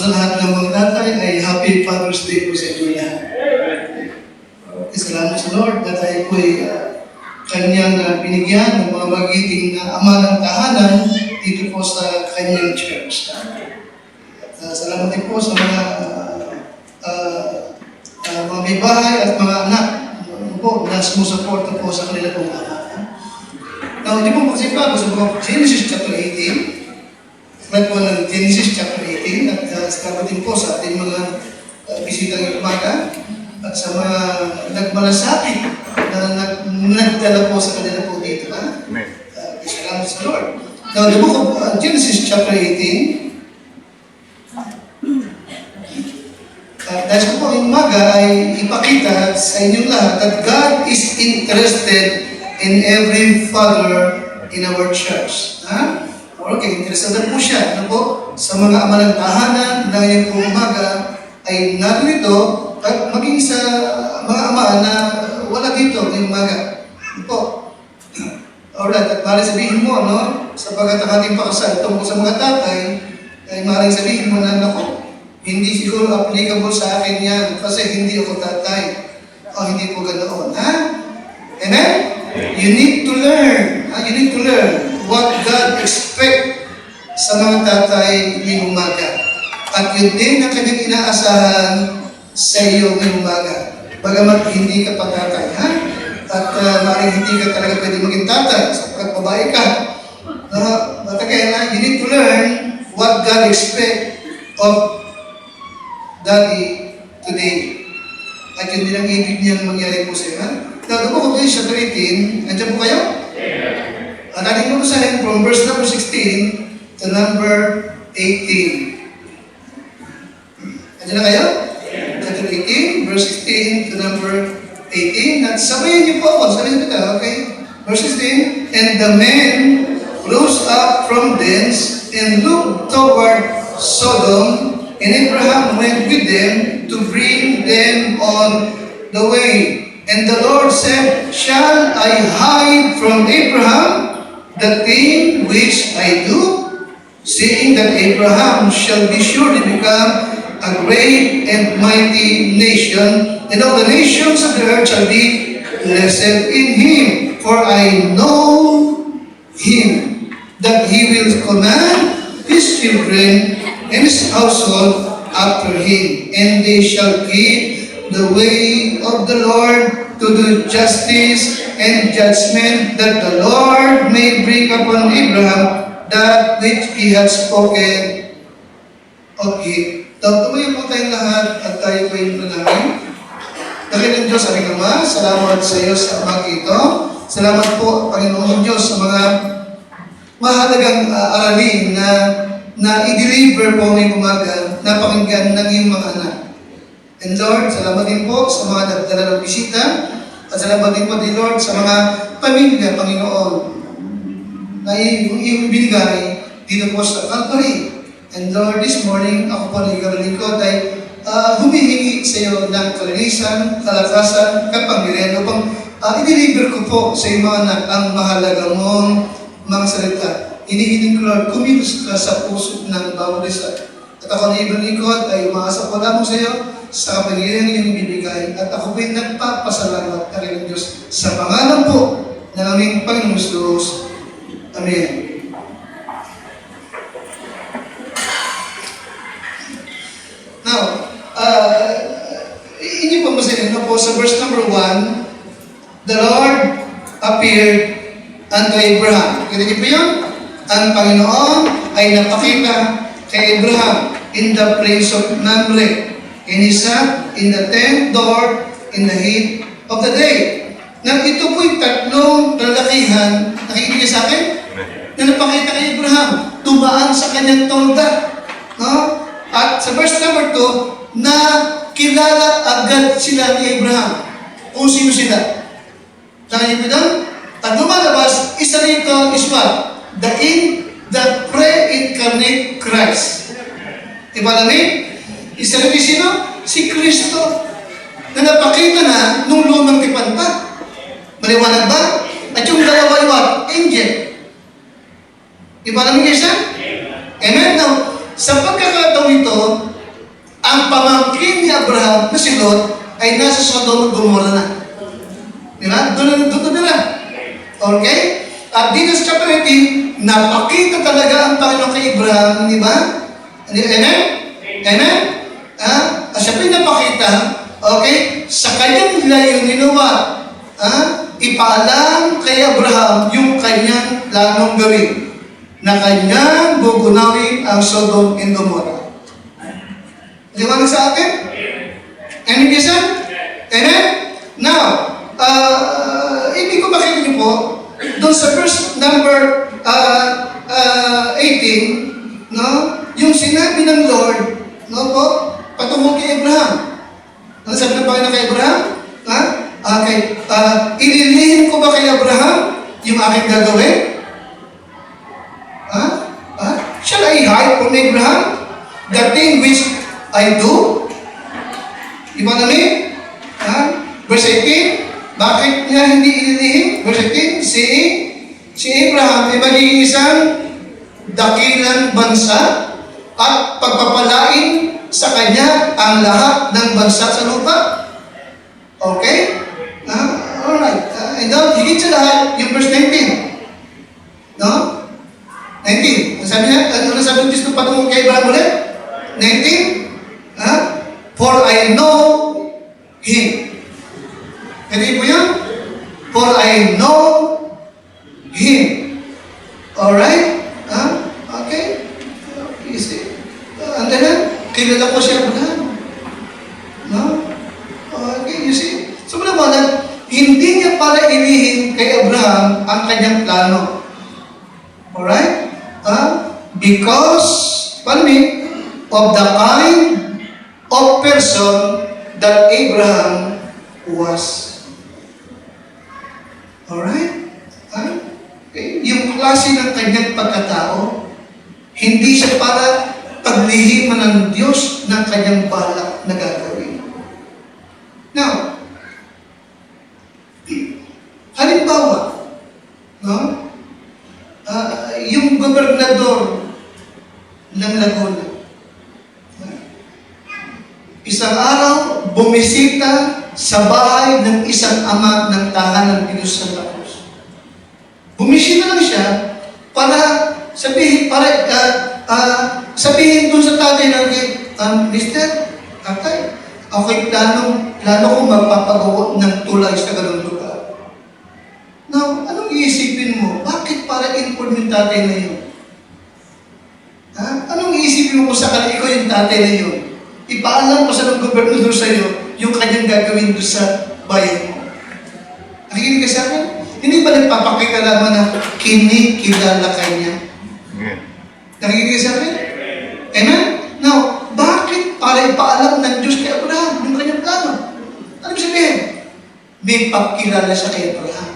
sa lahat ng mga tatay ay Happy Father's Day po sa inyo lahat. Salamat sa Lord na tayo po ay kanyang binigyan ng mga magiting na ama ng tahanan dito po sa kanyang church. At salamat din po sa mga may bahay at mga anak po na sumusuporta po sa kanila pong ama. Now, hindi po magsipa sa mga Genesis chapter 18. Flat po ng Genesis chapter 18 at salamat din po sa ating mga bisitang umaga at sa mga nagmalasakit na nagdala po sa kanila po dito. Salamat sa Lord. Now, the book of Genesis chapter 18. Dahil ko po yung umaga ay ipakita sa inyong lahat that God is interested in every father in our church. Okay, interested po siya. Ano po? Sa mga ama ng tahanan na ngayon po umaga ay narito at maging sa mga ama na wala dito ngayong umaga. Ano po? Alright, at maaaring sabihin mo, no? Sapagkat ang ating pakasal tungkol sa mga tatay, ay maaaring sabihin mo na, nako, hindi siguro applicable sa akin yan kasi hindi ako tatay. O hindi po ganoon. Amen? You need to learn. You need to learn what God expects sa mga tatay ngayong umaga. At yun din ang kanyang inaasahan sa iyo ngayong umaga. Bagamat hindi ka pa tatay, At maaaring hindi ka talaga pwede maging tatay sapagkat babae ka. But again, you need to learn what God expects of Daddy today. At yun din ang ibig niyang mangyari po sa iyo. Now, the book of Genesis chapter 18, nandiyan po kayo? At ating mabasahin from verse number 16 to number 18. Nandiyan na kayo? Chapter 18, verse 16 to number 18. At sabayin niyo po ako. Sabayin niyo po, okay? Verse 16. And the men rose up from thence and looked toward Sodom, and Abraham went with them to bring them on the way. And the Lord said, shall I hide from Abraham the thing which I do? Seeing that Abraham shall be surely become a great and mighty nation, and all the nations of the earth shall be blessed in him. For I know him, that he will command his children and his household after him, and they shall keep the way of the Lord to do justice and judgment, that the Lord may bring upon Abraham that which he had spoken of him. Tumayo po tayong lahat at tayo po yung manangin. Dakilang Diyos, aming Ama, salamat sa iyo sa umaga ito. Salamat po, Panginoon Diyos, sa mga mahalagang aralin na i-deliver po ngayong umaga na pakinggan ng iyong mga anak. And Lord, salamat din po sa mga nagdala ng bisita at salamat din po din Lord sa mga pamilya, Panginoon, na iyong binigay dito po sa Calvary. And Lord, this morning, ako po na ikaw lingkod ay humihingi sa iyo ng kalinisan, kalakasan, kapangyarihan upang i-deliver ko po sa iyong mga anak ang mahalaga mong mga salita. Hinihiling ko, Lord, kumilos ka sa puso ng bawat isa. At ako na ibang lingkod ay umaasa po lamang sa iyo sa kapangyarihan iyong ibibigay. At ako po'y nagpapasalamat na rin ng Diyos sa pangalan po ng aming Panginoong Diyos. Amen. Now, inyo pa masahin na po sa verse number 1, the Lord appeared unto Abraham. Kita niyo po yun? Ang Panginoon ay napakita kay Abraham in the place of Mamre. And he sat in the tent door in the heat of the day. Nang ito po'y tatlong lalakihan, nakikita niyo sa akin? Na napakita kay Abraham, tumaan sa kanyang tolda. No? At sa verse number 2, na kilala agad sila ni Abraham. Kung sino sila. Nakikita niyo doon? At lumalabas, isa rito is what? The pre-incarnate Christ. Diba namin? Isa rito sino? Si Kristo. Na napakita na nung lumang tipan pa. Maliwanag ba? At yung dalawa yung what? Angel. Diba namin guys ha? Amen? Now, sa pagkakataon ito, ni Abraham na si Lot ay nasa Sodom at Gomorrah na. Di ba? Doon na. Okay? At dito sa chapter 18, napakita talaga ang Panginoon kay Abraham, di ba? Amen? Amen? At siya pinapakita, okay, sa kanyang layunin ginawa, ipaalam kay Abraham yung kanyang planong gawin na kanyang gugunawin ang Sodom and Gomorrah. Liwanag sa akin? Amen, Jason? Amen? Now, ibig ko makita niyo po, doon sa verse number 18, no, yung sinabi ng Lord, no po, patungkol kay Abraham. Ano sabi ng Panginoon kay Abraham? Okay. Ililihim ko ba kay Abraham yung aking gagawin? Shall I hide from Abraham the thing which I do? Iba namin? Verse 18, bakit niya hindi ililihim? Verse 18, si Abraham ay magiging isang dakilang bansa at pagpapalain sa kanya ang lahat ng bansa sa lupa. Okay? Alright. And then, higit sa lahat, yung verse 19. No? 19. Sabi niya, ano sabi ng Diyos ng patungkol kay Abraham ulit? 19. For I know Him. Hindi po yan? For I know Him. Alright? Okay? You see? And then, kilala ko siya Abraham. No? Okay, you see? So, naman, hindi niya para ilihim kay Abraham ang kanyang plano. Alright? Because, of the kind of person that Abraham was. Alright? Okay. Yung klase ng kanyang pagkatao, hindi siya para paglihiman ng Diyos ng kanyang balak na gagawin. Now, halimbawa, no? Yung gobernador ng Laguna, isang araw, bumisita sa bahay ng isang ama ng tahanan ng Diyos Santa Cruz. Bumisita lang siya para sabihin dun sa tatay na Mister, tatay, ako'y plano kong magpapagawa ng tulay sa ganun lugar. Now, anong iisipin mo? Bakit para inform yung tatay na yun? Anong iisipin mo kung sakali ikaw yung tatay na yun? Ipaalam ko sa ng gobernador sa iyo yung kanyang gagawin doon sa bayan mo. Nakikinig ka sa akin? Hindi ba nagpapakita naman na kinikilala ka niya? Nakikinig ka sa akin? Amen? Now, bakit para ipaalam ng Diyos kay Abraham yung kanyang plano? Ano sabihin? May pagkilala siya kay Abraham.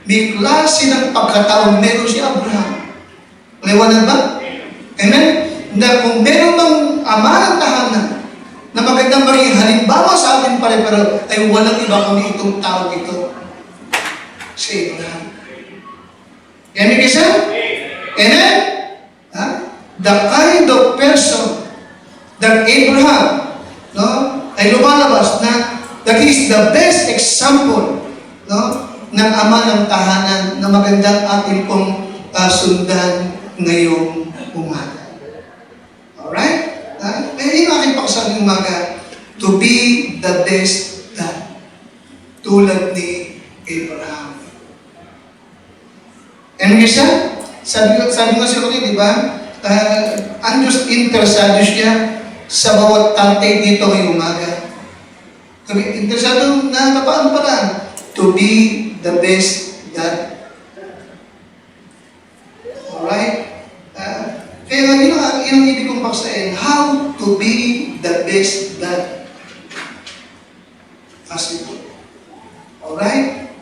May klase ng pagkataon meron si Abraham. Liwanag ba? Amen? Na kung meron bang ama ng tahanan na magandang maging halimbawa sa atin pare-pareho, ay walang iba kundi itong tao dito. Si Abraham. Amen kasi? Amen? The kind of person that Abraham, no, ay lumalabas na that is the best example, no, ng ama ng tahanan na magandang atin pong sundan ngayong umaga. Alright? Kaya yung aking pakasal ng umaga, to be the best dad. Tulad ni Abraham. And siya, sabi ko siya ulit, di ba? Ang Diyos interesado siya sa bawat tatay dito ngayong umaga. Interesado na paano pa lang? To be the best dad. Alright? Kaya yun ang ibig kong paksain, how to be the best dad. As we do. Alright?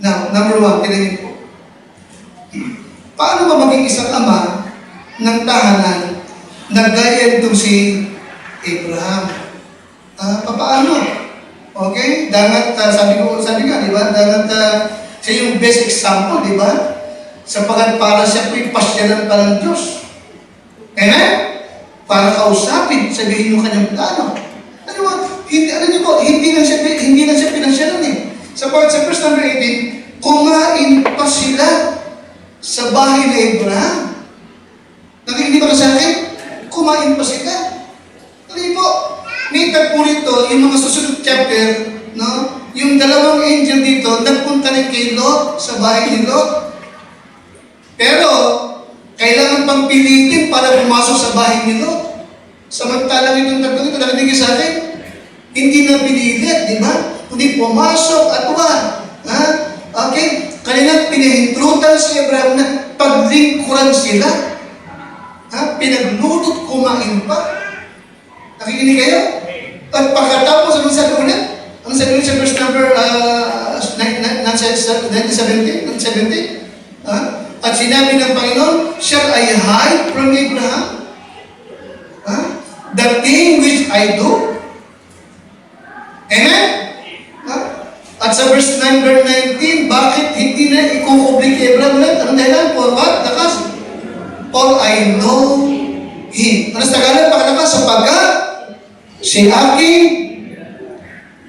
Now, number one, tinigin po. Paano ba maging isang ama ng tahanan na gaya itong si Abraham? Paano? Okay? Dagat, sabi nga, di ba? Dagat, siya yung best example, di ba? Sapagat para siya po'y pasyalan pa ng Diyos. Amen? para kausapin, sabihin yung kanyang plano. Ano ba? Hindi, alam niyo po, hindi lang siya pinasyalan eh. Sa verse number 18, kumain pa sila sa bahay ni Abraham. Nakikinig ba ka sa akin? Kumain pa sila. Kasi po, may tagpo rito, yung mga susunod chapter, no? Yung dalawang angel dito, nagpunta rin kay Lot sa bahay ni Lot. Pero, kailangan pang pilitin para pumasok sa bahay ni Lot. Samantalang itong tagpo ito, nakikinig sa akin, hindi na pinilit, di ba? Kundi pumasok at uwan. Ha? Okay? Kanina pinahintrutan si Abraham na paglingkuran sila. Ha? Pinaglutot, kumain pa. Nakikinig kayo? At pagkatapos, ano sabi ulit? Ano sabi ulit sa verse number 17? At sinabi ng Panginoon, shall I hide from Abraham? Ha? The thing which I do? Amen? Ha? At sa verse number 19, bakit hindi na ikukubli kay Abraham ulit? Anong dahilan? For what? Nakas? For I know him. Ano sa Tagalog? Pakalakas, sapagkat si aking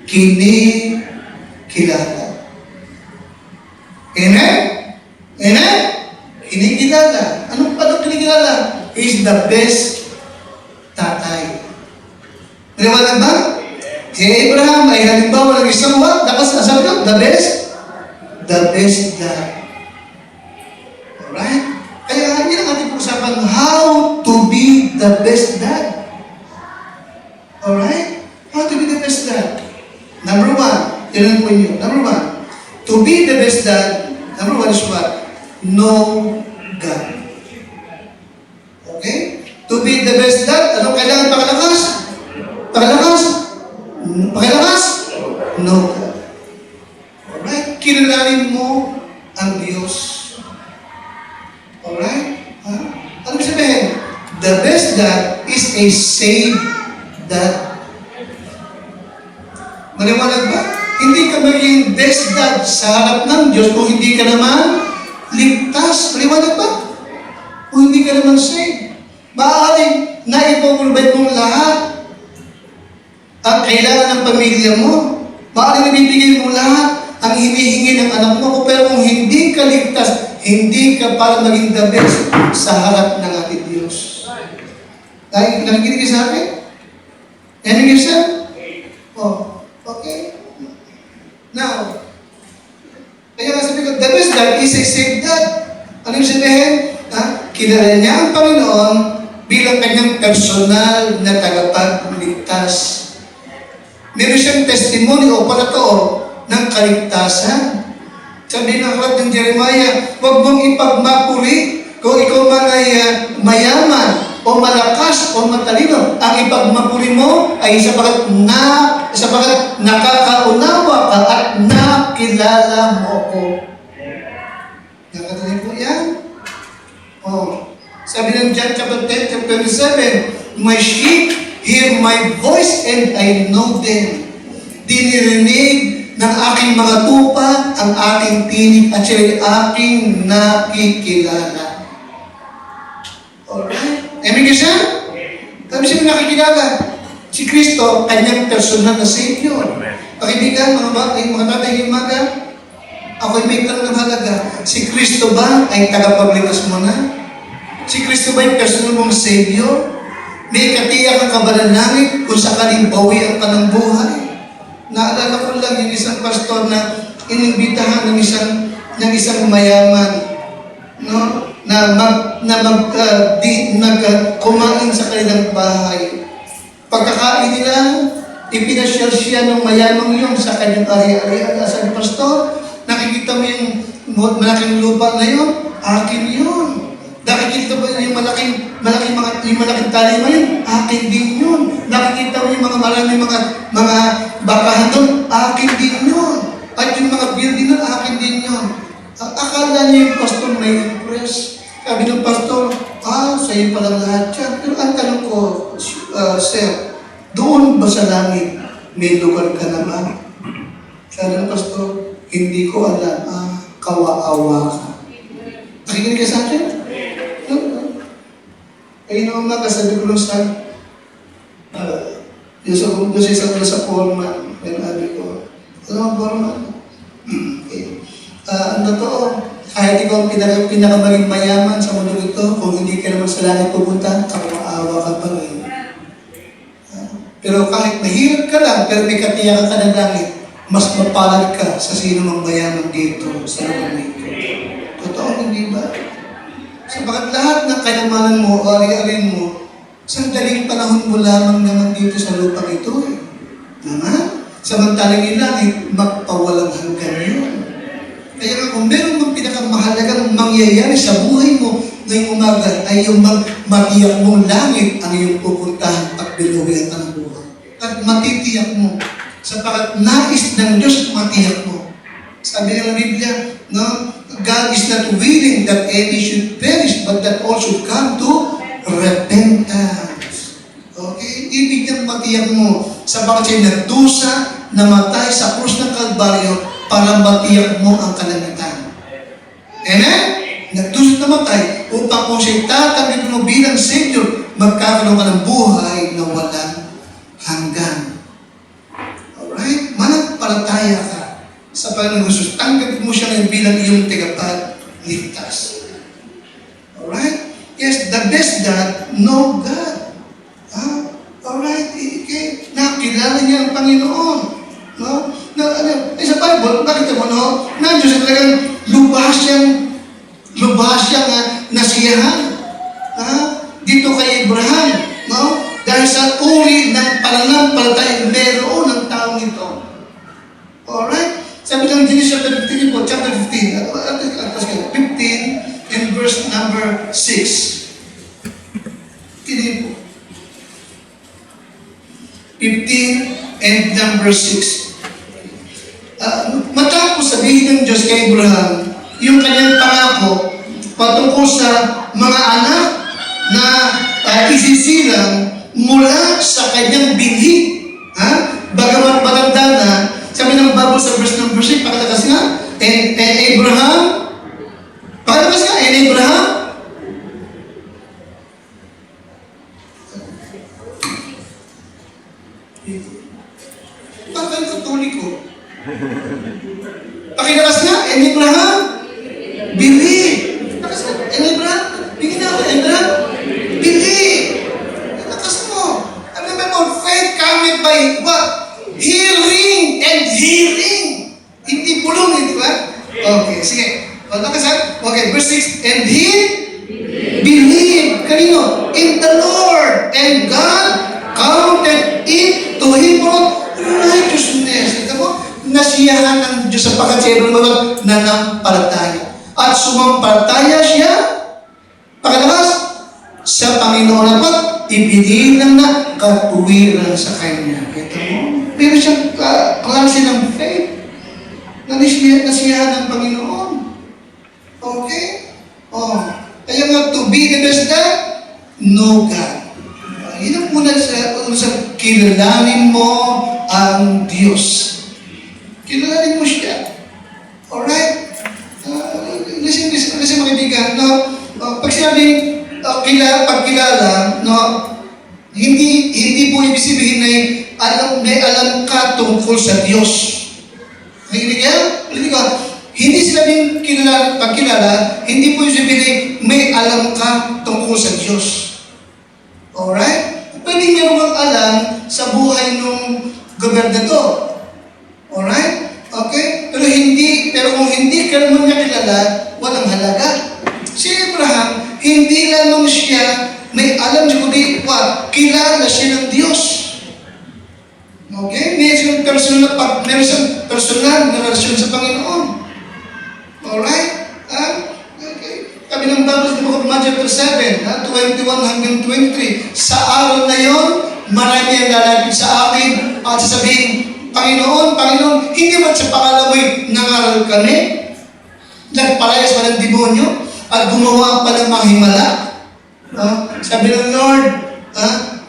kinikilala. Amen? Amen? Kinikilala. Anong kinikilala? He is the best tatay. Maliwanag ba? Si Abraham ay halimbawa ng isang what? Sabi ko, the best dad. Alright? Kaya hindi lang ating usapan how to be the best dad. Alright? How to be the best dad? Number one, yun po inyo. Number one, to be the best dad, number one is what? Know God. Okay? To be the best dad, anong kailangan pakalakas? Pakalakas? Know God. Alright? Kilalanin mo ang Diyos. Alright? Ano sabihin? The best dad is a saved dad. Maliwanag ba? Hindi ka maging best dad sa harap ng Diyos kung hindi ka naman ligtas. Maliwanag ba? Kung hindi ka naman saved. Maaaring naipoprovide mong lahat ang kailangan ng pamilya mo. Maaaring nabibigay mo lahat ang hinihingi ng anak mo. Pero kung hindi ka ligtas, hindi ka para maging the best sa harap ng ating Diyos. Ay, nakikinig sa akin? Nakikinig siya? Oh, okay. Now, kaya nga sabi ko, the best dad is a saved dad. Ano yung sabihin? Kilala niya ang Panginoon bilang kanyang personal na tagapagligtas. Meron siyang testimony o palatoo ng kaligtasan. Sabi ng aklat ng Jeremiah, huwag mong ipagmapuri kung ikaw man ay mayaman o malakas o matalino. Ang ipagmapuri mo ay sapagat nakakaunawa ka at nakilala mo ako. Nakatuloy po yan? Oh. Sabi ng John chapter 10, chapter 27, my sheep hear my voice and I know them. Dinirinig ng aking mga tupa ang aking tinig at siya'y aking nakikilala. Alright? Amen ka siya? Sabi siya nakikilala. Si Kristo, kanyang personal na Savior. Pakibigan, mga tatay, mga ako'y may tanong ng halaga. Si Kristo ba ay tagapagligtas mo na? Si Kristo ba ay personal mong Savior? May katiyak ang kabalalangit kung sakaling bawi ang kanang buhay. Naalala ko lang yung isang pastor na inimbitahan ng isang mayaman, no? Kumain sa kanilang bahay. Pagkakain nila, ipinasyal siya ng mayamang yun sa kanyang ari-arian. Sabi, pastor, nakikita mo yung malaking lupa na yun? Akin yun. Nakikita mo yung malaking tali mo yun? Akin din yun. Nakikita mo yung maraming mga bakahan doon? Akin din yun. At yung mga building doon, akin din yun. Akala niya yung pastor may impress. Sabi ng pastor, sa'yo palang lahat yan. Pero ang tanong ko, sir, doon ba sa langit may lugar ka naman? Sabi ng pastor, hindi ko alam. Kawaawa ka. Nakikinig ka sa akin? Kaya na umaga, sabi ko lang sa yung sa isang sa foreman, may nabi ko, ano ang foreman? Okay. Ang totoo, kahit ikaw ang pinakamaging mayaman sa mundo ito, kung hindi ka naman sa langit pupunta, ako maawa ka pa rin. Pero kahit mahirap ka lang, pero may katiyakan ka ng langit, mas mapalad ka sa sino mang mayaman dito sa lugar nito. Totoo, hindi ba? Sapagat lahat ng kayamanan mo o ari-arin mo, sandaling panahon mo lamang naman dito sa lupa ito. Naman? Samantalang yung langit, magpawalang hanggan yun. Kaya nga kung meron mong pinakamahalagang mangyayari sa buhay mo ngayong umaga, ay yung matiyak mong langit ang iyong pupuntahan at biluwian ka ng buhay. At matitiyak mo, sapagat nais ng Diyos matiyak mo. Sabi nga ng Biblia, no? God is not willing that any should perish, but that all should come to repentance. Okay? Ibig niyang matiyak mo, sapagat siya'y nagdusa, namatay sa krus ng Kalbaryo para matiyak mo ang kalangitan. Amen? Nagdusa namatay upang kung siya'y tatanggapin mo bilang Savior, magkakaroon ka ng buhay na walang hanggan. Alright? Managpalataya ka sa Panginoon Jesus. Tanggapin mo siya ngayon bilang iyong tagapagligtas. Alright? Yes, the best God, know God. Alright? Okay. Nakilala niya ang Panginoon. No? Sa Bible, nakita mo, no? Nandiyo siya talagang lubhas siyang nasiyahan. Dito kay Abraham, no? Dahil sa uri ng pananampalataya meron ng taong ito. Alright? Sabi ng Genesis chapter 15, 15 and verse number 6. Kinin po. 15 and number 6. Matapos sabihin ng Diyos kay Abraham, yung kanyang pangako patungkol sa mga anak na isisilang mula sa kanyang binhi. Bagamat matanda na, sabi ng Bible sa verse number 6, pakalakas nga, and Abraham, pakalakas nga, and Abraham, bakit katoliko? Pakalakas nga, and Abraham, believe. Pakalakas nga, and Abraham, bigyan na ako, Abraham, believe. Pakalakas mo. Remember, faith cometh by what? Hearing and hearing. Hindi pulong, di ba? Okay, sige. Okay, verse 6. And he believed. Kanino? In the Lord. And God counted it to him for righteousness. Ito mo, nasiyahan ng Diyos sa pagkatsero mga nanampalataya. At sumampalataya siya, pagkatapos, sa Panginoon at ibinilang na katuwiran sa Kanya. Ito mo, pero siyang klase ng faith na nasiyahan ng Panginoon. Okay? Kaya nga, to be the best God, know God. Yun ang una sa kilalanin mo ang Diyos. Kilalanin mo siya. Alright? Listen mga kaibigan, no? Pag sinabing pagkilala, no? Hindi po ibig sabihin na may alam ka tungkol sa Diyos. Nakikinig ka? Hindi sinabing pagkilala, hindi po ibig sabihin may alam ka tungkol sa Diyos. Alright? Pwede meron kang alam sa buhay ng gobernador. Alright? Okay? Pero kung hindi ka naman niya kilala, walang halaga. Si Abraham, hindi lamang siya may alam siya, kundi kilala siya ng Diyos. Okay? Meron siyang personal na relasyon sa Panginoon. Alright? Okay. Kami ng Bible sa Book of Matthew 7, 21 hanggang 23. Sa araw na yon, marami ang lalapit sa akin at sasabihin, Panginoon, hindi ba't sa pangalan mo'y nangaral kami? Nagpalayas pa ng demonyo? At gumawa pa ng mga himala? Sabi ng Lord,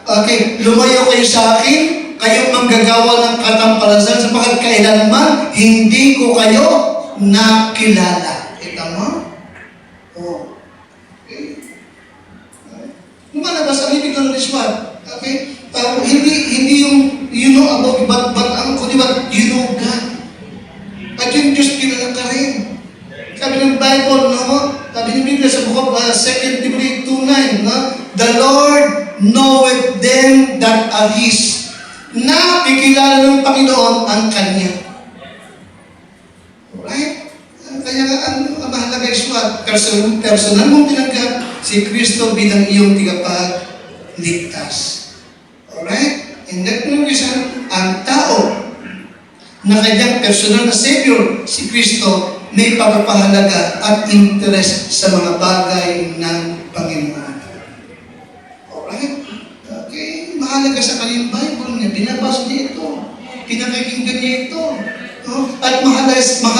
okay, lumayo kayo sa akin, kayong manggagawa ng katampalasan sapagkat kailanman hindi ko kayo nakilala. Kita mo? Okay. Lumala lumalabas, ang ibig ng is what? Okay? Hindi yung you know about, but ang kundi what? You know God. At yung Diyos kilala ka rin. Sabi ng Bible, no? Sabi ng Biblia sa book of 2 Timothy 2:9, no? The Lord knoweth them that are His. Na ikilala ng Panginoon ang Kanya. Right? Kaya nga, ang mahalaga is what? Personal mong tinanggap si Kristo bilang iyong tigapagligtas. Alright? And that reason, ang tao na kanyang personal na Savior, si Kristo, may pagpapahalaga at interest sa mga bagay ng Panginoon. Alright? Okay? Mahalaga sa kanyang Bible niya. Binabasa niya ito. Pinakikinggan niya ito. At mahalaga sa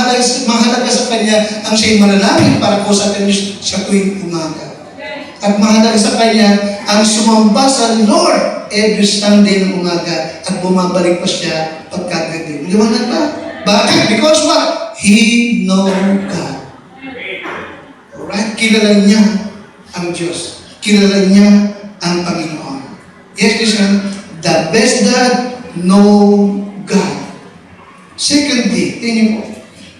kanya ang siya'y manalangin para ko sa kanya sa tuwing umaga. At mahalaga sa kanya ang sumamba sa Lord every Sunday ng umaga at bumabalik pa siya pagkagabi. Liwanag ba? Bakit? Because what? He knows God. Alright? Kilala niya ang Diyos. Kilala niya ang Panginoon. Yes, listen. The best dad know God. Secondly, tingin po,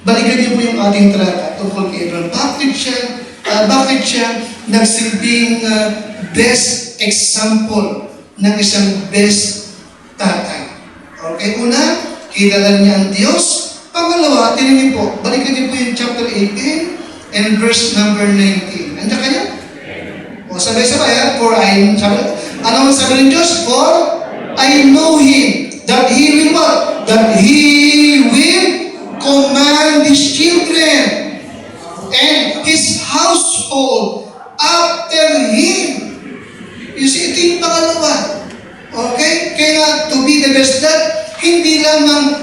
balikan niyo po yung ating talata tungkol kay Abraham. Bakit siya nagsilbing best example ng isang best tatay? Okay, una, kilala niya ang Diyos. Pangalawa, tingin niyo po, balikan niyo po yung chapter 18 and verse number 19. Andiyan kayo? O, sabay-sabay, ano ang sabi ng Diyos? For I know Him, that He will what? That He will command His children and His household after Him. You see, ito yung pangalawa. Okay? Kaya to be the best dad, hindi lamang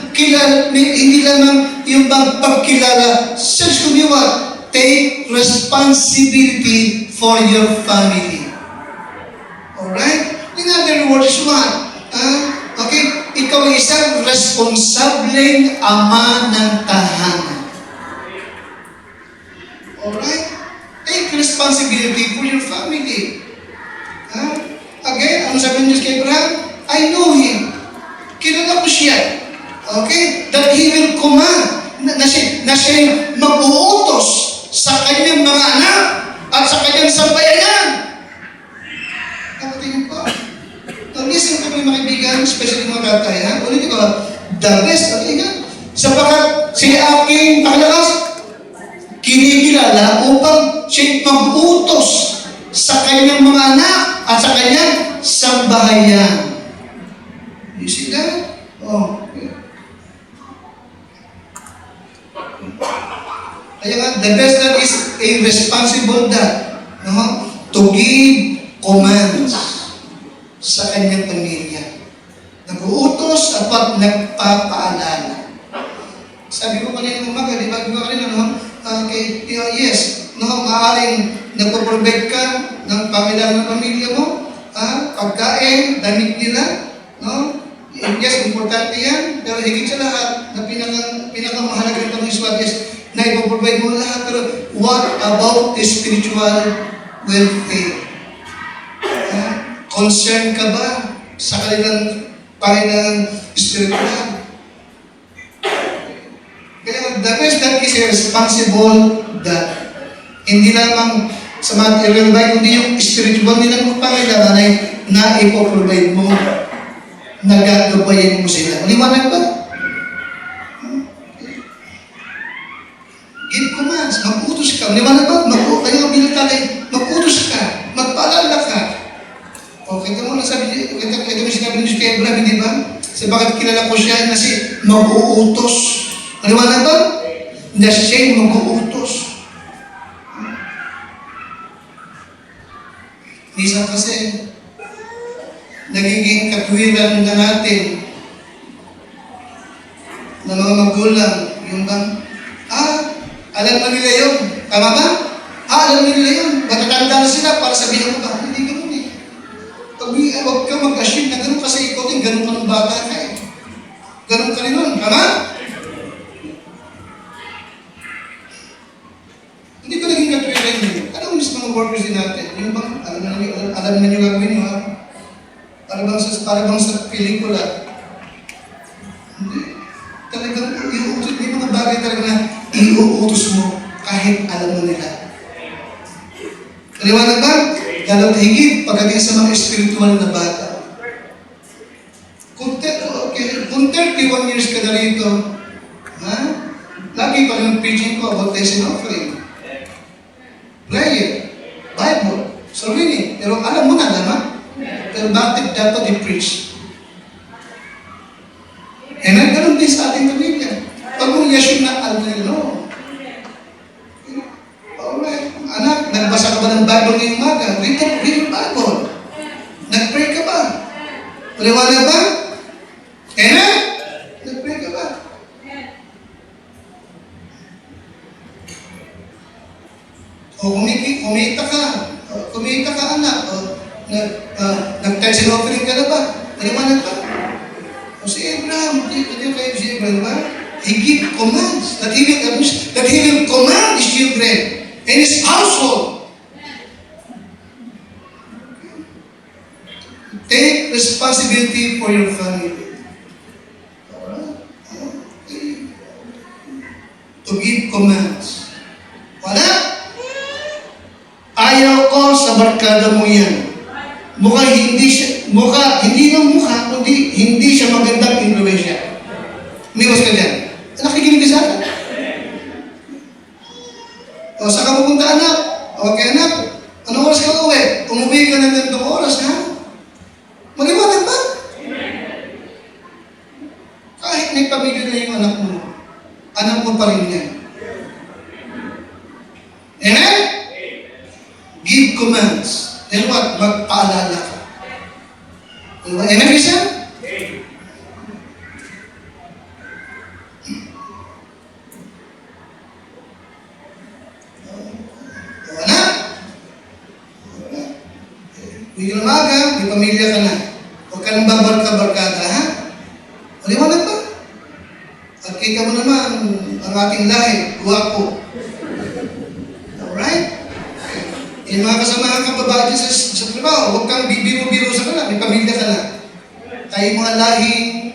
yung pagkilala, such to be what? Take responsibility for your family. Alright? In other words, what? Okay? Ikaw ay isang responsableng ama ng tahanan. Alright? Take responsibility for your family. Again, ano sabi niyo kay Abraham? I know him. Kilala ko siya. Okay? That he will command. Na siya mag-uutos sa kanyang mga anak at sa kanyang sambayanan. Kapatingin po. Now listen kami mga kaibigan, especially mga tatay, ha? Ulitin ko, the best, okay nga? Sapagat si aking pakalakas, kinikilala upang siya mag-utos sa kanyang mga anak at sa kanyang sambahayan. You see that? Oh. Kaya nga, the best dad is a responsible dad. No? To give commands sa kanyang pamilya. Nag-uutos at nagpapaalala. Sabi ko kanina umaga, di ba? Di ba kanina, no? Okay, yes, no, maaaring nagpo-provide ka ng pangailangan ng pamilya mo, pagkain, damit nila, no? Yes, importante yan, pero higit sa lahat, na pinakamahalaga ng Panginoon is na ipoprovide mo lahat, pero what about the spiritual welfare? Concern ka ba sa kanilang pangailangan spiritual? Kaya the best dad is a responsible dad. Hindi lamang sa material ba, kundi yung spiritual nilang pangailangan ay na-ipoprovide mo, nagagabayan mo sila. Liwanag ba? Give commands, mag-utos ka. Liwanag ba? Kayo bilang tatay, mag-utos ka, magpaalala ka. Okay, ito mo na sabi niyo, ito mo sinabi niyo kay Abraham, di ba? Sa bakit kilala ko siya, kasi mag-uutos. Liwanag ba? Hindi siya yung mag-uutos. Minsan kasi, nagiging katwiran na natin ng mga magulang, yung bang, alam na nila yun. Tama ba? Alam na nila yun. Matatanda na sila para sabihin mo ba? Hindi ganun eh. Huwag ka mag-assume na ganun kasi ikaw din, ganun ka ng bata ka eh. Ganun ka rin nun. Tama? Hindi ko naging katwiran yun. Alam mo sa mga workers din natin, yung bang, alam alam naman yung gagawin nyo, ha? Para bang sa pelikula. Hindi. Talagang iuutos, may mga bagay talaga na iuutos mo kahit alam mo nila. Paliwanag ba? Gano'n higit pagdating sa mga spiritual na bata. Kung 31 years ka na rito, ha? Lagi pa rin preaching ko about tithes and offering. Prayer, Bible, reading. Pero alam mo na naman. Pero bakit dapat i-preach? Amen? Ganun din sa ating pamilya. Pag mong yes na alam no. Alright. Anak, nagbasa ka ba ng Bible ngayong umaga? Read the Bible. Nag-pray ka ba? Paliwanag ba? Amen? Nag-pray ka ba? O kumita ka anak. O nag-tithes and offering ka na ba? Paliwanag ba? O si Abraham, hindi kayo si Abraham ba? He gave commands that he will command his children and his household. Take responsibility for your family. To give commands. Wala? Ayaw ko sa barkada mo yan. Kundi hindi siya magandang influensya. Umiwas ka dyan. Nakikinig ka sa akin. O, saan ka pupunta, anak? Okay, anak. Anong oras ka uwi? Umuwi ka ng gantong oras, ha? Maliwanag ba? Kahit may pamilya na yung anak mo pa rin yan. Amen? Give commands. Then what? Magpaalala ka. Amen, Christian? Wala. Hindi ka umaga, may pamilya ka na. Huwag ka nang babarka-barkada, ha? Maliwanag ba? At kita mo naman ang ating lahi, guwapo. Alright? Yung mga kasamahan kang babae sa trabaho, huwag kang bibiro-biro sa kanila, may pamilya ka na. Tayo mga lahing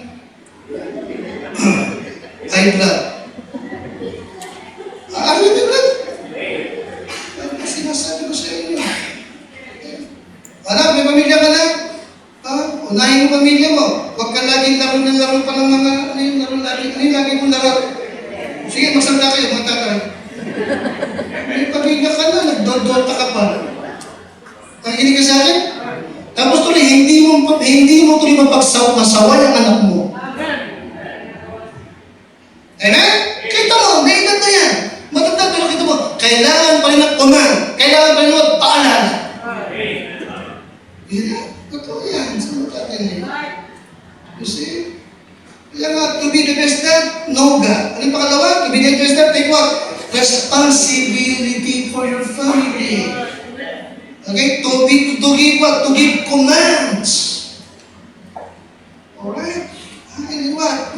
high blood. Ano yung blood? Sinasabi ko sa inyo. Wala, may pamilya ka na. Unahin mo pamilya mo. Huwag ka laging laro pa ng mga, ano yung lagi mong laro. Sige, magsalita kayo, mga tatay. May pamilya ka na, nagdodota ka pa. Nakikinig ka sa akin? Tapos tuloy, hindi mo tuloy masaway ang anak mo. Amen? Kita mo, may edad na yan. Matanda, pero kita mo, kailangan pa rin ng command. Kailangan pa rin ng paalala. Totoo yan. Sa mga natin. You see? Kaya nga, to be the best dad, no God. Ano yung pangalawa? To be the best dad, take what? Responsibility for your family. Okay? To give what? To give commands. Alright? And what?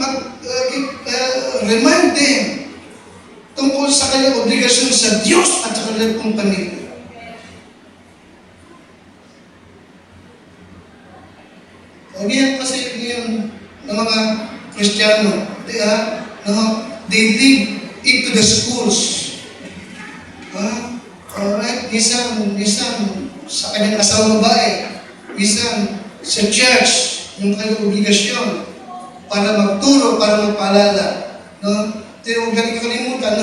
Remind them tungkol sa kanyang obligasyon sa Diyos at sa kanyang pamilya. Ngayon kasi ngayon ng mga Kristiyano, they live into the schools. Alright, minsan sa kanyang asawang babae, minsan sa church, yung kanyang obligasyon para magturo, para magpaalala. No? Pero huwag natin kalimutan,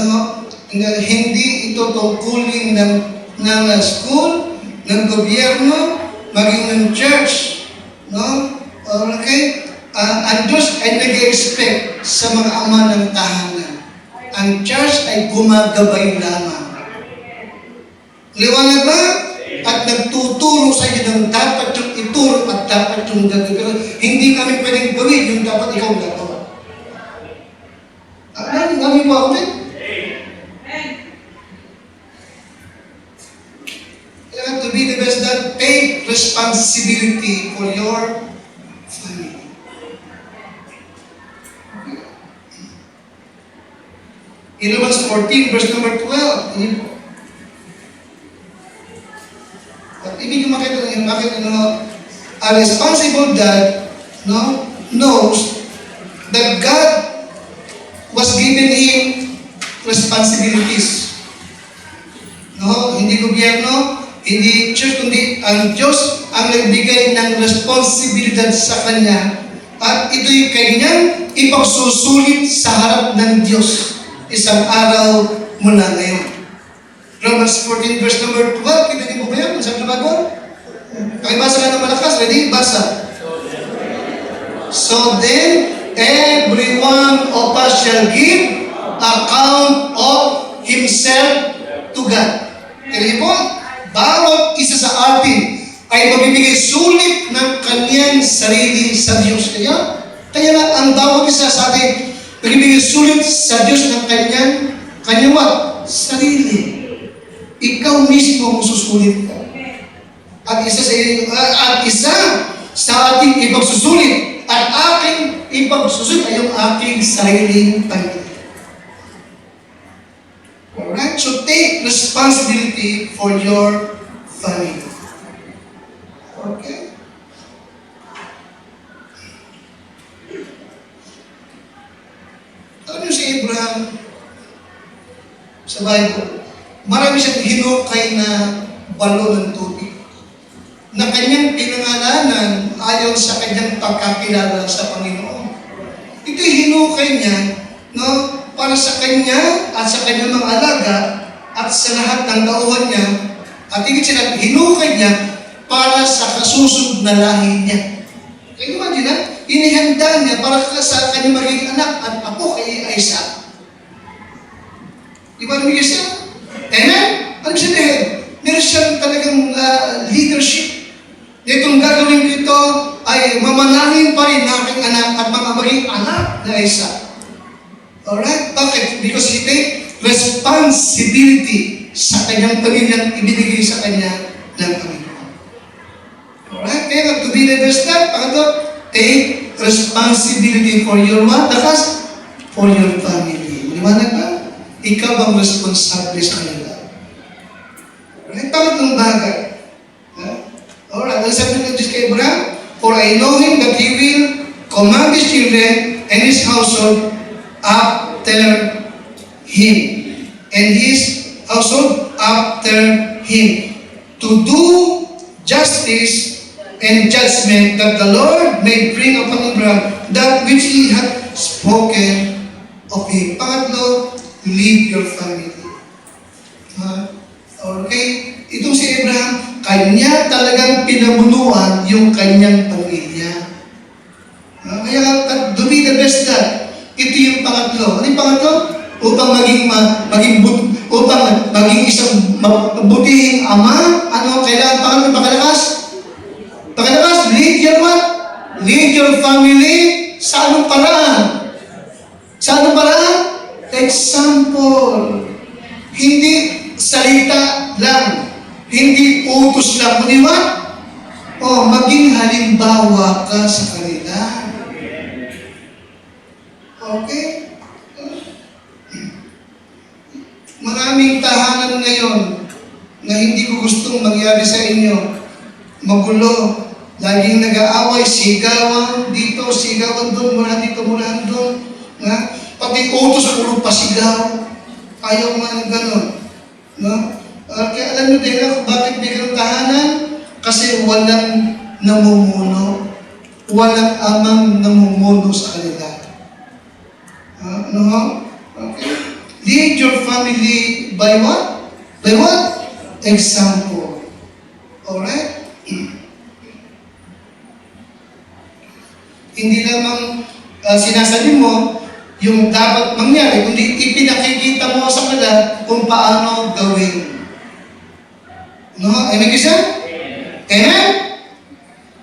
hindi ito tungkulin ng school, ng gobyerno, maging ng church. No? Okay? Ang Diyos ay nag-expect sa mga ama ng tahanan. Ang church ay gumagabay lamang. Liwanag ba? At nagtuturo sa iyo ng dapat yung ituro at dapat yung gagawin. Pero hindi kami pwedeng gawin yung dapat ikaw gagawa. Namin po ako din. Kailangan to be the best dad, take responsibility for your family. In Romans 14, verse number 12, at ibig makita ng bakit a responsible dad knows that God was given him responsibilities. Hindi gobyerno, hindi church, kundi ang Diyos ang nagbigay ng responsibilidad sa kanya at ito'y kanyang ipagsusulit sa harap ng Diyos isang araw mula ngayon. Romans 14 verse number 12, kita niyo po ba yan? Sabi na bago? Pakibasa ka ng malakas. Ready? Basa. So then, every one of us shall give account of himself to God. Kaya niyo po, bawat isa sa atin ay magbibigay sulit ng kanyang sarili sa Diyos. Kaya na ang bawat isa sa atin magbibigay sulit sa Diyos ng kanyang what? Sarili. Ikaw mismo susulit ka. At isa sa ating ipagsusulit at aking ipagsusulit ay yung aking sariling pamilya. Alright? So take responsibility for your family. Okay? Alam niyo si Abraham sa Bible, marami siyang hinukay na balo ng tubig na kanyang pinangalanan ayon sa kanyang pagkakilala sa Panginoon. Ito'y hinukay niya para sa kanya at sa kanyang mga alaga at sa lahat ng tauhan niya at higit sila hinukay niya para sa kasusunod na lahi niya. Kaya imagine na, inihanda niya para sa kanyang magiging anak at apo kay Isaac. Di ba namin siya? Amen? Ano sabihin? Meron siyang talagang leadership. Itong gagawin dito ay mamanalin pa rin na aking anak at mga maging anak na Isaac. Alright? Bakit? Because he take responsibility sa kanyang pamilyang ibinigay sa kanya ng Panginoon. Alright? Kaya to be the best dad, pangatlo, take responsibility for your what? Dakas? For your family. Maliwanag ba? Ikaw ang responsable sa kanila. Alright? Pangatlong bagay. Alright? Ang sabi ng Diyos kay Abraham, for I know him that he will command his children and his household after him, and his household after him, to do justice and judgment, that the Lord may bring upon Abraham that which he had spoken of him. Pangatlo, lead your family. Okay? Itong si Abraham, kanya talagang pinabunuan yung kanyang pamilya. Kaya to be the best dad, ito yung pangatlo. Ano yung pangatlo? Upang maging isang mabutihing ama, kailangan pangatlo pakalakas? Pakalakas, lead your what? Lead your family sa anong paraan? Sa anong paraan? Example. Hindi salita lang. Hindi utos lang. Kundi what? Maging halimbawa ka sa kanila. Okay? Maraming tahanan ngayon na hindi ko gustong mangyari sa inyo. Magulo. Laging nag-aaway, sigawan dito, sigawan doon, murahan dito, murahan doon. Pati utos, puro pasigaw. Ayaw nga ng gano'n. Kaya alam nyo din ako, bakit may ganong tahanan? Kasi walang namumuno. Walang amang namumuno sa kanila. Okay. Lead your family by what? By what? Example. Alright? Hindi lamang sinasabi mo yung dapat mangyari, kundi ipinakikita mo sa kanila kung paano gawin. Amen kasi? Amen?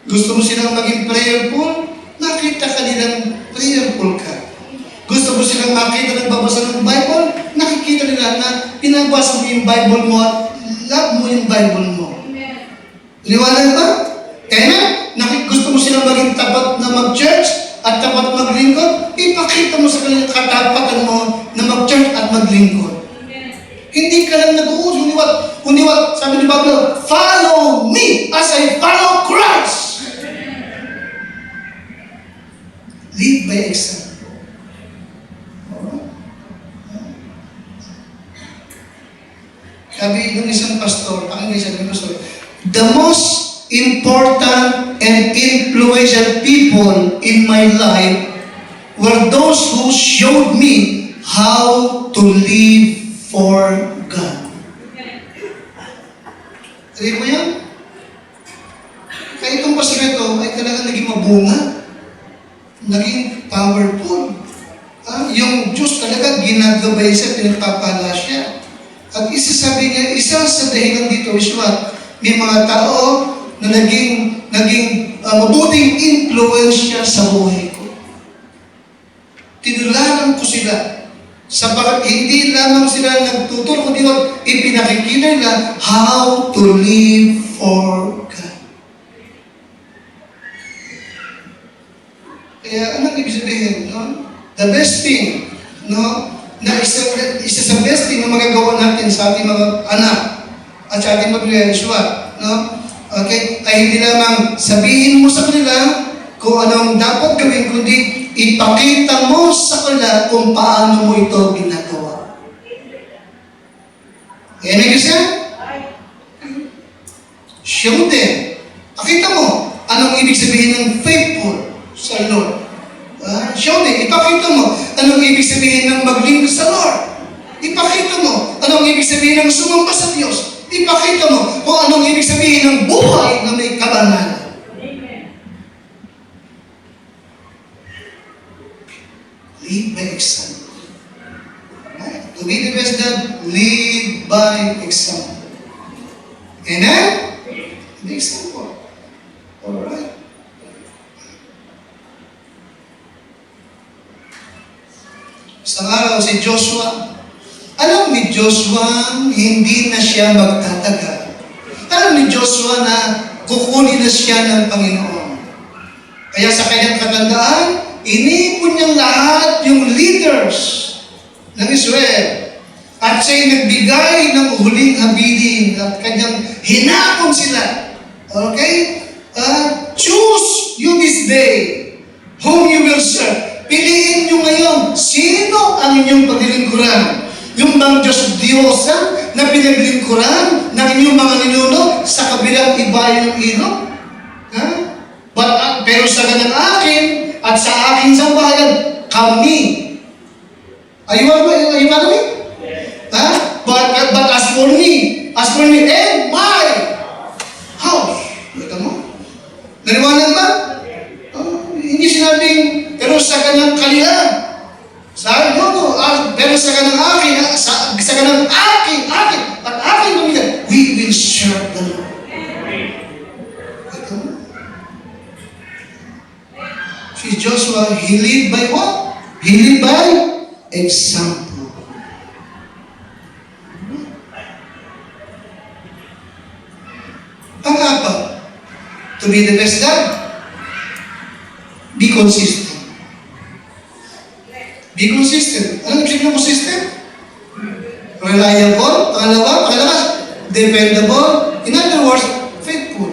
Gusto mo silang maging prayerful? Nakita ka nilang prayerful ka. Gusto mo silang makita ng babasa ng Bible? Nakikita nila na pinabasa mo yung Bible mo at love mo yung Bible mo. Liwanag ba? Amen? Gusto mo silang maging tapat na mag-church at tapat maglingkod? Ipakita mo sa kanila katapatan mo na mag-church at maglingkod. Hindi ka lang nag-uusap. Kundi what? Sabi ni Pablo, follow me as I follow Christ. Lead by example. Sabi ng isang pastor, the most important and influential people in my life were those who showed me how to live for God. Sabi mo yan? Kaya itong pastor ito ay talagang naging mabunga. Naging powerful. Yung Diyos talaga ginagabay siya, pinagpapala siya. At isasabi niya, isa sa dahilan dito is what? May mga tao na naging mabuting influensya sa buhay ko. Tinularan ko sila. Sapagat hindi lamang sila nagtuturo, kundi ipinakikita nila how to live for God. Kaya anong ibig sabihin? No? The best thing, no? Na isa sa best thing na magagawa natin sa ating mga anak at sa ating mga what? No? Okay? Ay hindi lamang sabihin mo sa kanila kung anong dapat gawin, kundi ipakita mo sa kanila kung paano mo ito ginagawa. Amen kasi? Show them. Pakita mo anong ibig sabihin ng faithful sa Lord. Show them. Ipakita mo anong ibig sabihin ng maglingkod sa Lord. Ipakita mo anong ibig sabihin ng sumamba sa Diyos. Ipakita mo kung anong ibig sabihin ng buhay na may kabanalan. Lead by example. Right? To be the best dad, lead by example. Amen? By example. Alright. Isang araw si Joshua, alam ni Joshua, hindi na siya magtatagal. Alam ni Joshua na kukunin na siya ng Panginoon. Kaya sa kanyang katandaan, inipon niyang lahat yung leaders ng Israel. At siya'y nagbigay ng huling habilin at kanyang hinapon sila. Okay? Choose you this day whom you will serve. Piliin nyo ngayon, sino ang inyong paglilingkuran? Yung bang Diyos-Diyosan na pinaglingkuran ng inyong mga ninuno sa kabilang ibayan ng ilog? Pero sa ganang akin at sa aking sambahayan, kami. Are you following? But as for me and my house. Ito mo? Naliwanag ba? Hindi sinabing, pero sa kanyang kalihan. Sabi no, pero sa kanang akin, sa kanang akin, at aking pamilya, we will serve the Lord. Ito. Si Joshua, he lived by what? He lived by example. Pang-apat, to be the best dad, be consistent. Be consistent. Anong ibig ng consistent? Reliable. Pangalawa, dependable. In other words, faithful.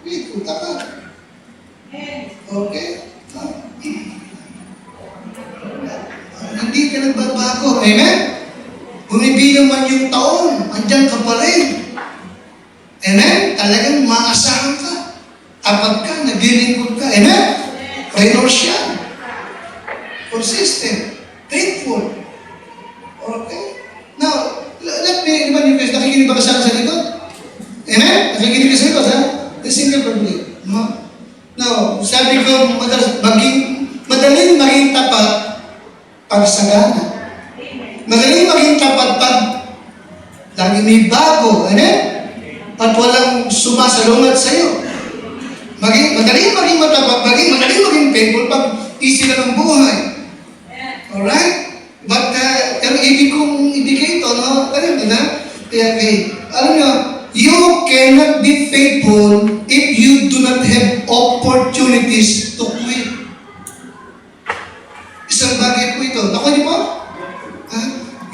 Faithful. Tapat. Okay? Hindi ka nagbabago. Amen? Bumibilang man yung taon, andyan ka pa rin. Amen? Talagang maasahan ka. Tapat ka, naglilingkod ka. Amen? Trainor siya. Consistent. Faithful. Okay? Now, let me remind you guys, nakikinig ba ka sa likod? Amen? Nakikinig ka sa likod, ha? Listen carefully. No? Now, sabi ko, madaling maging tapat pag sagana. Madaling maging tapat pag lagi may bago. Amen? At walang sumasalungat sa'yo. Madaling maging matapat, madaling maging faithful pag easy na ng buhay. Alright? But, pero ibig kong ibigay ito, no? Alam nyo, you cannot be faithful if you do not have opportunities to quit. Isang bagay po ito. Nakuha niyo po?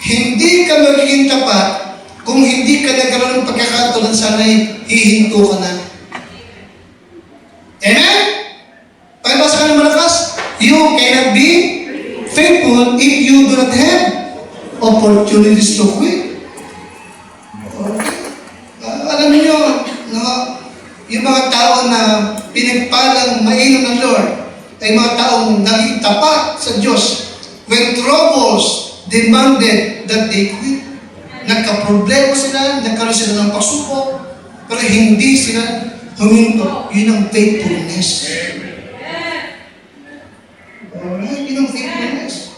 Hindi ka magiging tapat not have opportunities to quit. Okay. Alam niyo, no, yung mga tao na pinagpalang mainam ng Lord ay mga taong naging tapat sa Diyos when troubles demanded that they quit. Nagka-problema sila, nagkaroon sila ng pasubok, pero hindi sila huminto. Yun ang faithfulness. Alright, yun ang faithfulness.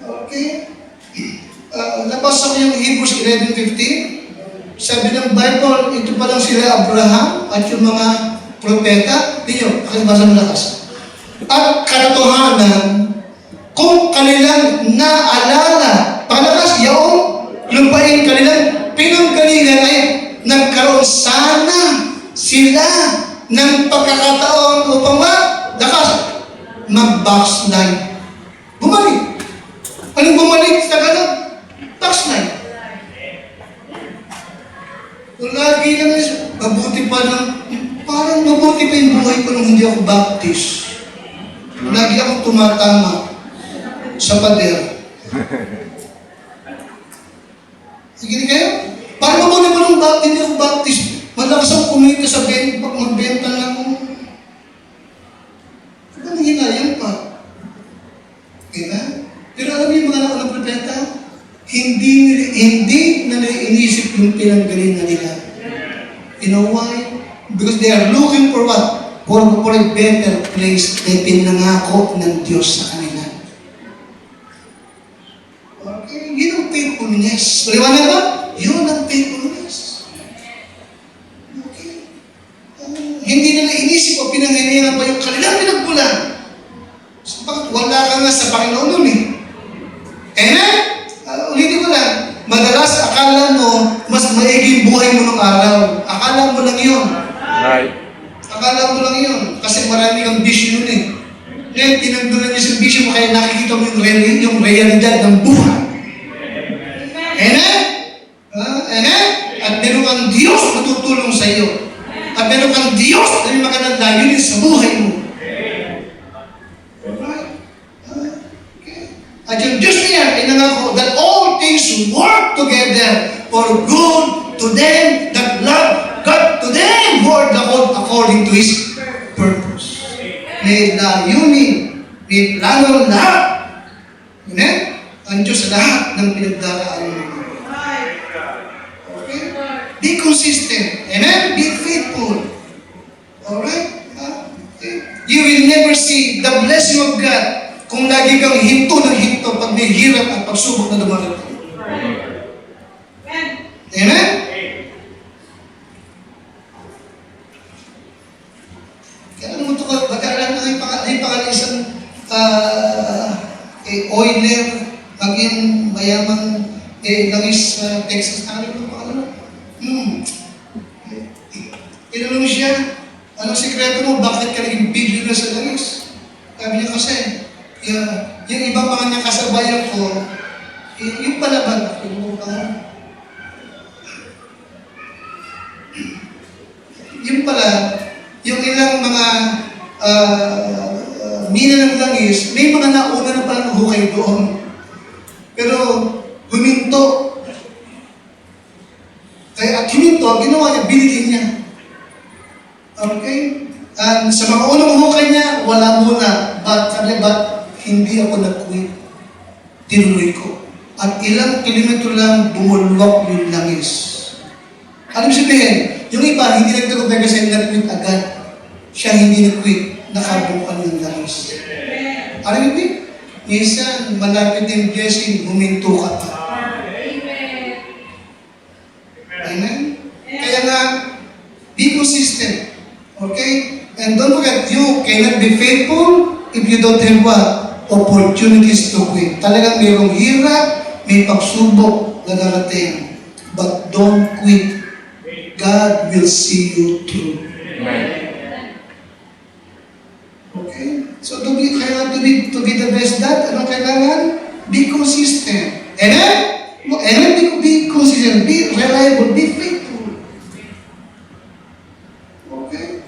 Okay. Nabasa ko yung Hebrews 11:15. Sabi ng Bible, ito pa lang sila Abraham at yung mga propeta. Tingnan, pakibasa ng lakas. At katotohanan, kung kanilang naalala, pangalakas, yaong lupain kanilang pinanggalingan ay nagkaroon sana sila ng pagkakataon upang mag-backslide. Bumalik. Anong bumalik sa ganun? Backslide. Kung lagi lang, mabuti pa lang, parang mabuti pa yung buhay ko nung hindi ako baptist. Lagi akong tumatama sa pader. Sige kayo? Parang mabuti pa nung hindi ako baptist. Malakas ang kumita sa pag magbenta lang. Ano hinayang pa? Diba? Pero alam niyo yung mga naunang propeta, hindi na inisip yung pinanggalingan nila. You know why? Because they are looking for what? For a better place na pinangako ng Diyos sa kanila. Okay? Yun ang faithfulness. Maliwanag ba? Yun ang faithfulness. Okay? Hindi nila inisip o pinanggalingan pa yung kanilang pinagbulan. So, bakit wala ka nga sa Panginoon nun eh? Amen? Ulitin ko lang, madalas akala mo, mas maiging buhay mo ng araw. Akala mo lang yun. Right. Akala mo lang yun. Kasi marami kang vision yun eh. Ngayon, tinagdulan niya sa vision mo, kaya nakikita mo yung realidad ng buhay. Amen? Amen? At meron kang Diyos na tutulong sa iyo. At meron kang Diyos na may magandang layunin sa buhay mo. At yung Diyos niya ay nangako that all things work together for good to them that love God, to them who are called according to His purpose. May layunin, may plano ng lahat. Amen? Ang Diyos sa lahat ng pinagdaraan mo. Okay? Be consistent. Amen? Be faithful. Alright? Okay. You will never see the blessing of God kung lagi kang hinto ng hinto pag may hirap at pagsubok na dumarating. Amen? Kaya ano mo ito ka, baka-alam na yung pangalisang oiler, maging mayamang langis sa Texas. Ano yung pangalan? Tinanong siya, anong sekreto mo, bakit ka naging billionaire sa langis? Sabi niya kasi, yung ibang mga nakasabayan ko, yung palaban, yung pala, yung ilang mga mina ng langis, may mga nauna na palang hukay doon. Pero huminto. Kaya at huminto, ginawa niya, binigyan niya. Okay? And sa mga unang hukay niya, wala muna. But hindi ako nag-quit. Tinuloy ko. At ilang kilometro lang bumulwak yung langis. Ano sabihin? Yung iba, hindi nagtagubay kasi nag-quit agad. Siya hindi nag-quit. Nakabukan yung langis. Ano yun? Minsan, malapit yung blessing, huminto ka pa. Amen? Kaya nga, be consistent. Okay? And don't forget, you cannot be faithful if you don't have what? Opportunities to quit. Talagang mayroong hirap, may pagsubok na darating. But don't quit. God will see you through. Okay? So to be the best dad, ano kailangan? Be consistent. Amen? Amen? Be consistent. Be reliable. Be faithful. Okay?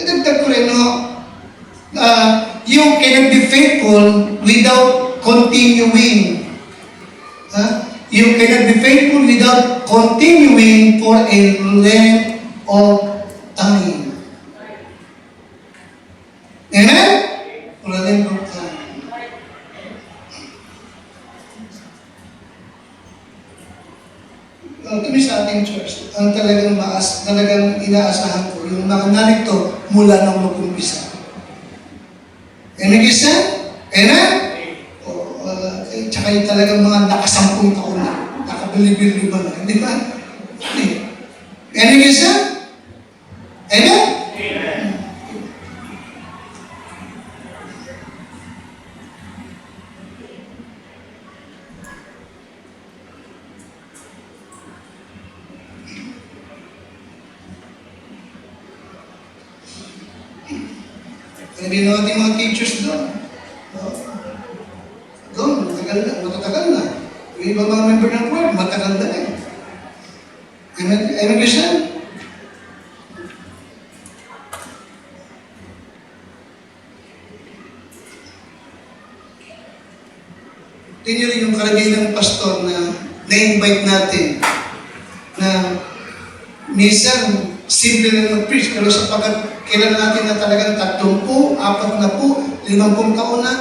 Idagdag ko rin, no? You cannot be faithful without continuing. You cannot be faithful without continuing for a length of time. Amen? For a length of time. Kami sa ating church, ang talagang inaasahan ko, yung mga narito mula nang mag-umpisa. Amen, Christian? Amen? Tsaka yung talagang mga nakasampung taon na, nakabilib-liban na, hindi ba? Amen, Christian? Amen? Hindi na ating mga teachers doon. Doon, matatagal na. Yung iba mga member ng board, matagal na eh. Amen, Christian? Tingnan rin yung karamihan ng pastor na na-invite natin na minsan simple lang mag-preach, pero sapagkat kailan natin na talagang 30, 40, 50 taon na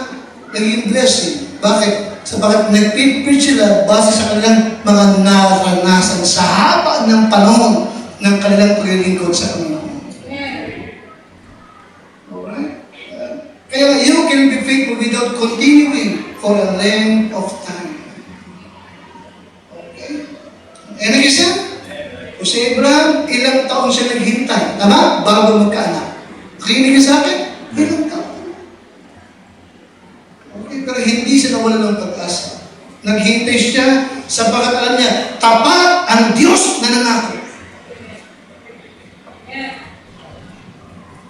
naging blessing. Bakit? Sapagkat nag-preach sila base sa kanilang mga naranasan sa haba ng panahon ng kanilang paglilingkod sa Panginoon. Alright? Kaya you can be faithful without continuing for a length of time. Okay? And again, si Abraham, ilang taon siya naghintay, tama? Bago magkaanak. Nakikinig ka sa akin? Ilang taon. Okay, pero hindi siya nawala ng pag-asa. Naghintay siya sa pagkataon niya, tapat ang Diyos na nangako.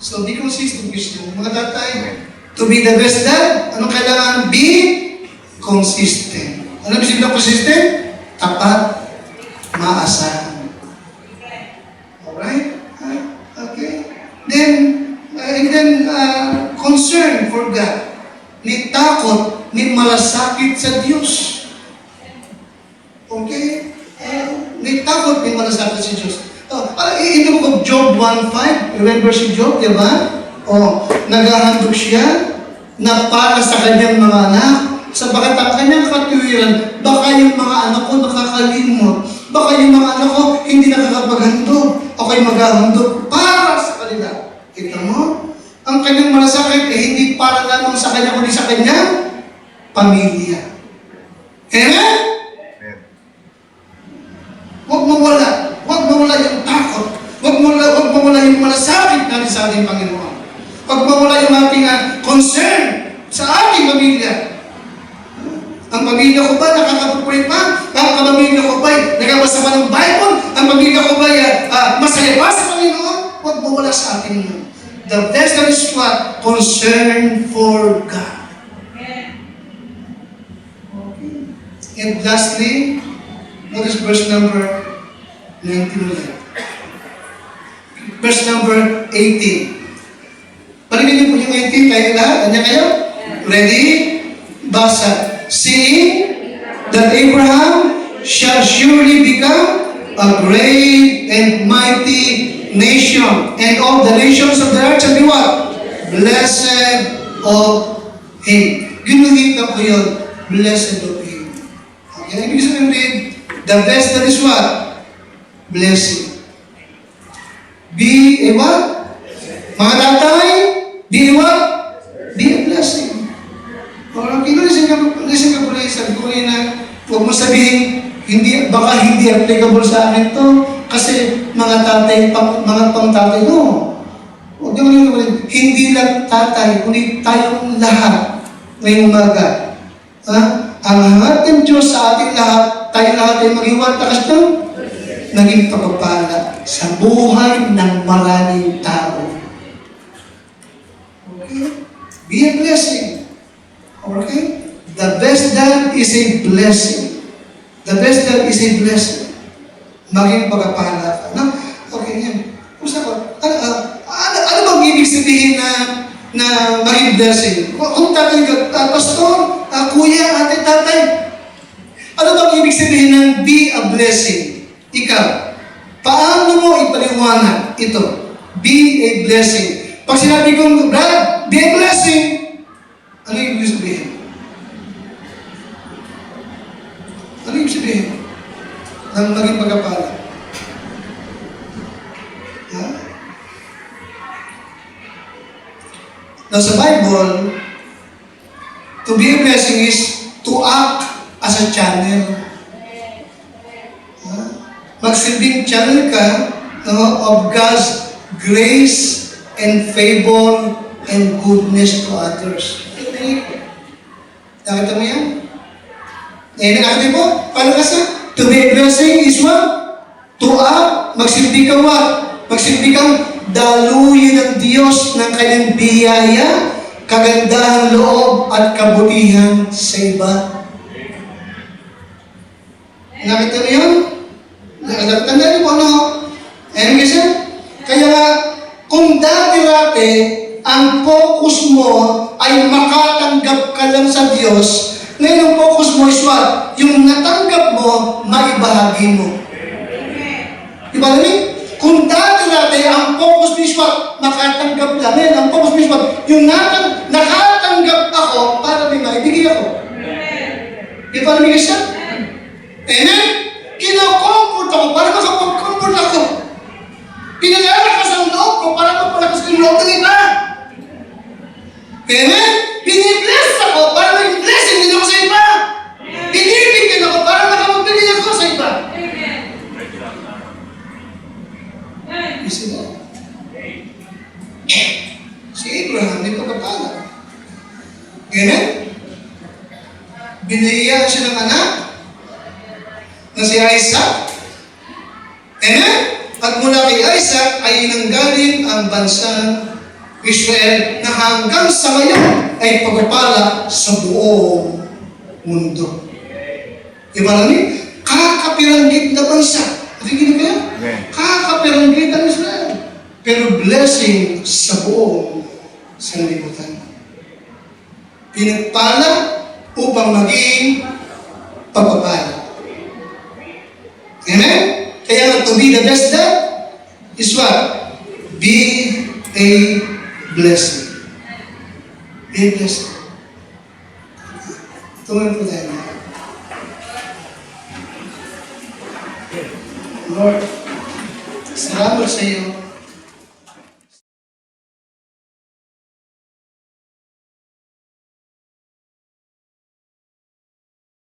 So, be consistent, Christian. Mga tatay, to be the best dad, anong kailangan? Be consistent. Ano ibig sabihin ng consistent? Tapat, maasahan. Alright? Okay. Then, concern for God. May takot, may malasakit sa Diyos. Okay? May takot, may malasakit sa Diyos. In the book of Job 1:5, remember si Job, di ba? Naghahandog siya na para sa kanyang mga anak, sa bakit ang kanyang katuwiran, baka yung mga anak ko nakakalimot, baka yung mga anak ko hindi nakakapaghandog, ako'y maghahandog para sa kanila. Kita mo? Ang kanyang malasakit ay hindi para lamang sa kanya, kundi sa kanyang pamilya. Amen? Huwag mawala yung takot. Huwag mawala yung malasakit natin sa ating Panginoon. Huwag mawala yung ating concern sa ating pamilya. Ang pamilya ko ba nakakapagpulit pa? Ang pamilya ko ba nagabasa pa ng Bible? Ang pamilya ko ba masaya ba sa Panginoon? Huwag mawala sa atin yun. The best that is what? Concern for God. Okay. And lastly, notice verse number 19 ulit. Verse number 18. Paligid niyo po yung 18, kayo lahat? Kanya kayo? Ready? Basa. Seeing that Abraham shall surely become a great and mighty nation, and all the nations of the earth shall be what? Blessed of him. Ginuhita ko yun. Blessed of him. Okay? Ibig sabihin read, the best that is what? Blessing. Be a what? Mga tatay, be a what? Be a blessing. Or listen ka po rin, sabi ko rin na huwag mo sabihin, baka hindi applicable sa akin to kasi mga tatay, mga pang-tatay, no. Huwag naman rin, hindi lang tatay, kundi tayong lahat ngayong umaga. Ang hangat ng Diyos sa ating lahat, tayo lahat ay mag-iwan, takas ng naging pagpapala sa buhay ng maraming tao. Okay? Be a blessing. Okay? The best dad is a blessing. The best dad is a blessing. Maging pagpapala ka. No? Okay, yan. Kumusta ko? Ano bang ibig sabihin na maging blessing? Kung tatay ka, Pastor, kuya, ate, tatay. Ano bang ibig sabihin ng be a blessing? Ikaw, paano mo ipaliwanag ito? Be a blessing. Pag sinabi kong, Brad, be a blessing, ano ibig sabihin? Ano ibig sabihin? Ng maging pagkapala. Ha? Now sa Bible, to be a blessing is to act as a channel. Ha? Magsilbing channel ka of God's grace and favor and goodness to others. Nakita mo yan? Nakita mo? Paano kasi? To be a blessing is what? To act. Magsilbi ka what? Magsilbi kang daluyin ng Diyos ng kanyang biyaya, kagandahan loob at kabutihan sa iba. Nakita mo yun? Tanda niyo po ano? Ayun kasi, kaya nga, kung dati-dati, ang focus mo ay makatanggap ka lang sa Diyos, ngayon ang focus mo is what? Yung natanggap mo, maibahagi mo. Diba namin? Kung dati-dati, ang focus mo is what? Makatanggap lang. Ngayon, ang focus mo is what? Yung nakatanggap ako para may maibigay ako. Diba namin kasi? Amen? Kino-comfort ako para makapag-comfort ako. Pinalalakas ang loob ko para mapalakas ko yung loob ng iba. Amen? Binibless ako para maging blessing din ako sa iba. Binibigyan ako para makapagbigay ako sa iba. You see that? Si Abraham, may pagkapala. Amen? Binigyan siya ng anak na si Isaac. Amen? At mula kay Isaac ay nanggaling ang bansang Israel na hanggang sa ngayon ay pagpapala sa buong mundo. Diba namin? Kakapiranggit na bansa. Natigil kayo? Kakapiranggit ang Israel. Pero blessing sa buong sanlibutan. Pinagpala upang maging pagpapala. Amen? Kaya to be the best dad is what? Be a blessing. Be a blessing. Tumulong po tayo. Lord, salamat sa iyo